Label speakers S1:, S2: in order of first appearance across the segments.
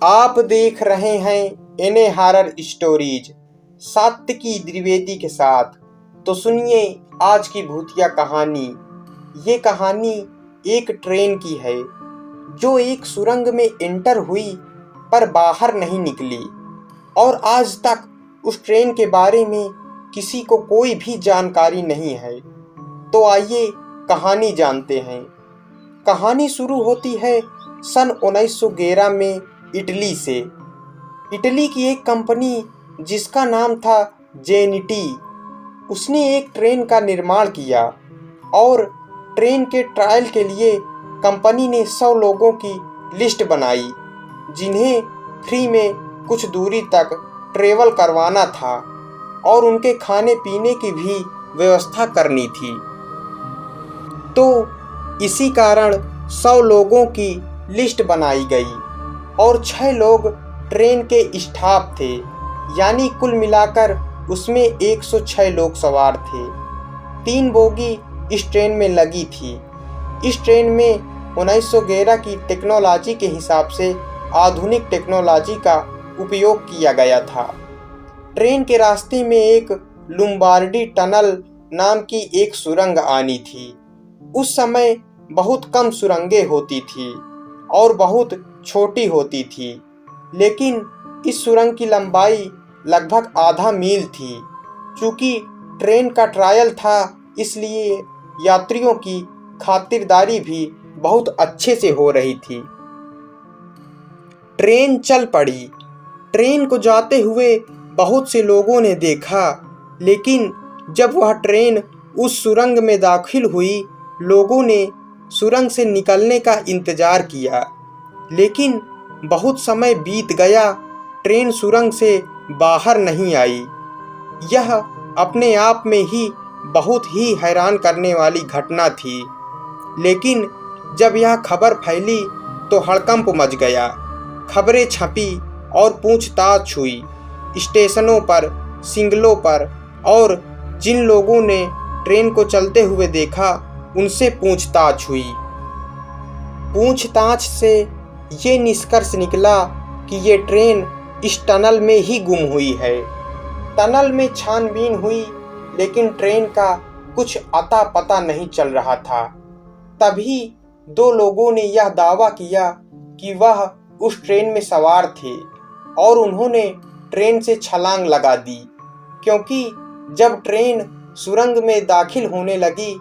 S1: आप देख रहे हैं एनए हॉरर स्टोरीज सात्विकी द्विवेदी के साथ। तो सुनिए आज की भूतिया कहानी। ये कहानी एक ट्रेन की है जो एक सुरंग में एंटर हुई पर बाहर नहीं निकली और आज तक उस ट्रेन के बारे में किसी को कोई भी जानकारी नहीं है। तो आइए कहानी जानते हैं। कहानी शुरू होती है सन 1911 में इटली से। इटली की एक कंपनी जिसका नाम था जेनिटी, उसने एक ट्रेन का निर्माण किया और ट्रेन के ट्रायल के लिए कंपनी ने 100 लोगों की लिस्ट बनाई जिन्हें फ्री में कुछ दूरी तक ट्रेवल करवाना था और उनके खाने पीने की भी व्यवस्था करनी थी। तो इसी कारण 100 लोगों की लिस्ट बनाई गई और 6 लोग ट्रेन के स्टाफ थे, यानी कुल मिलाकर उसमें 106 लोग सवार थे। 3 बोगी इस ट्रेन में लगी थी। इस ट्रेन में 1911 की टेक्नोलॉजी के हिसाब से आधुनिक टेक्नोलॉजी का उपयोग किया गया था। ट्रेन के रास्ते में एक लुम्बार्डी टनल नाम की एक सुरंग आनी थी। उस समय बहुत कम सुरंगें होती थी और बहुत छोटी होती थी, लेकिन इस सुरंग की लंबाई लगभग आधा मील थी। चूँकि ट्रेन का ट्रायल था इसलिए यात्रियों की खातिरदारी भी बहुत अच्छे से हो रही थी। ट्रेन चल पड़ी। ट्रेन को जाते हुए बहुत से लोगों ने देखा, लेकिन जब वह ट्रेन उस सुरंग में दाखिल हुई, लोगों ने सुरंग से निकलने का इंतजार किया, लेकिन बहुत समय बीत गया, ट्रेन सुरंग से बाहर नहीं आई। यह अपने आप में ही बहुत ही हैरान करने वाली घटना थी, लेकिन जब यह खबर फैली तो हड़कंप मच गया। खबरें छपी और पूछताछ हुई स्टेशनों पर, सिग्नलों पर, और जिन लोगों ने ट्रेन को चलते हुए देखा उनसे पूछताछ हुई। पूछताछ से ये निष्कर्ष निकला कि ये ट्रेन इस टनल में ही गुम हुई है। टनल में छानबीन हुई, लेकिन ट्रेन का कुछ अता पता नहीं चल रहा था। तभी 2 लोगों ने यह दावा किया कि वह उस ट्रेन में सवार थे और उन्होंने ट्रेन से छलांग लगा दी, क्योंकि जब ट्रेन सुरंग में दाखिल होने लगी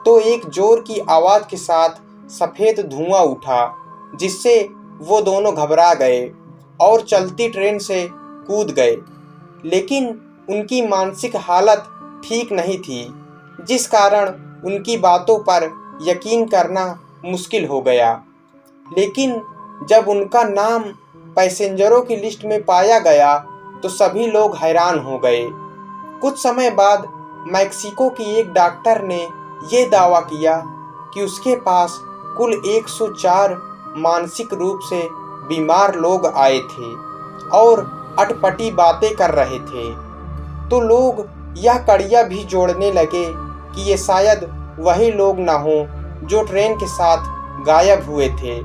S1: तो एक जोर की आवाज़ के साथ सफ़ेद धुआं उठा, जिससे वो दोनों घबरा गए और चलती ट्रेन से कूद गए। लेकिन उनकी मानसिक हालत ठीक नहीं थी, जिस कारण उनकी बातों पर यकीन करना मुश्किल हो गया। लेकिन जब उनका नाम पैसेंजरों की लिस्ट में पाया गया तो सभी लोग हैरान हो गए। कुछ समय बाद मैक्सिको की एक डॉक्टर ने ये दावा किया कि उसके पास कुल 104 मानसिक रूप से बीमार लोग आए थे और अटपटी बातें कर रहे थे। तो लोग यह कड़िया भी जोड़ने लगे कि ये शायद वही लोग ना हों जो ट्रेन के साथ गायब हुए थे,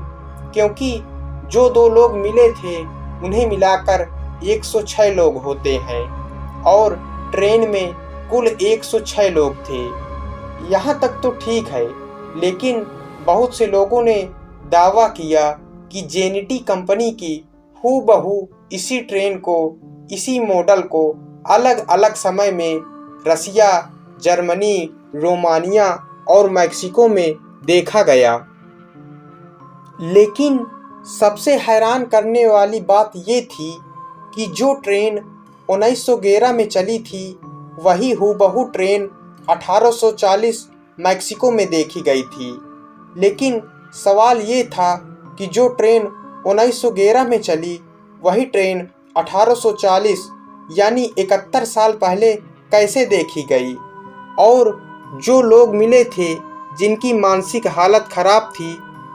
S1: क्योंकि जो 2 लोग मिले थे उन्हें मिलाकर 106 लोग होते हैं और ट्रेन में कुल 106 लोग थे। यहाँ तक तो ठीक है, लेकिन बहुत से लोगों ने दावा किया कि जेनिटी कंपनी की हूबहू इसी ट्रेन को, इसी मॉडल को अलग अलग समय में रसिया, जर्मनी, रोमानिया और मैक्सिको में देखा गया। लेकिन सबसे हैरान करने वाली बात ये थी कि जो ट्रेन 1911 में चली थी वही हूबहू ट्रेन 1840 मैक्सिको में देखी गई थी। लेकिन सवाल ये था कि जो ट्रेन 1911 में चली वही ट्रेन 1840 यानी 71 साल पहले कैसे देखी गई, और जो लोग मिले थे जिनकी मानसिक हालत खराब थी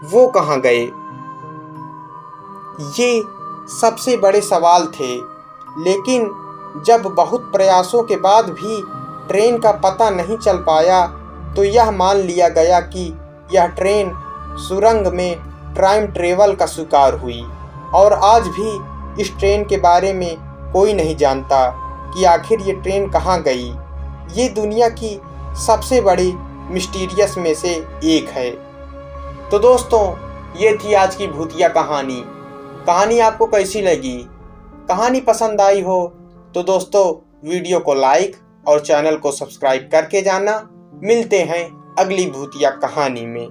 S1: वो कहाँ गए। ये सबसे बड़े सवाल थे। लेकिन जब बहुत प्रयासों के बाद भी ट्रेन का पता नहीं चल पाया तो यह मान लिया गया कि यह ट्रेन सुरंग में टाइम ट्रेवल का शिकार हुई और आज भी इस ट्रेन के बारे में कोई नहीं जानता कि आखिर ये ट्रेन कहाँ गई। ये दुनिया की सबसे बड़ी मिस्टीरियस में से एक है। तो दोस्तों, ये थी आज की भूतिया कहानी। कहानी आपको कैसी लगी? कहानी पसंद आई हो तो दोस्तों वीडियो को लाइक और चैनल को सब्सक्राइब करके जाना। मिलते हैं अगली भूतिया कहानी में।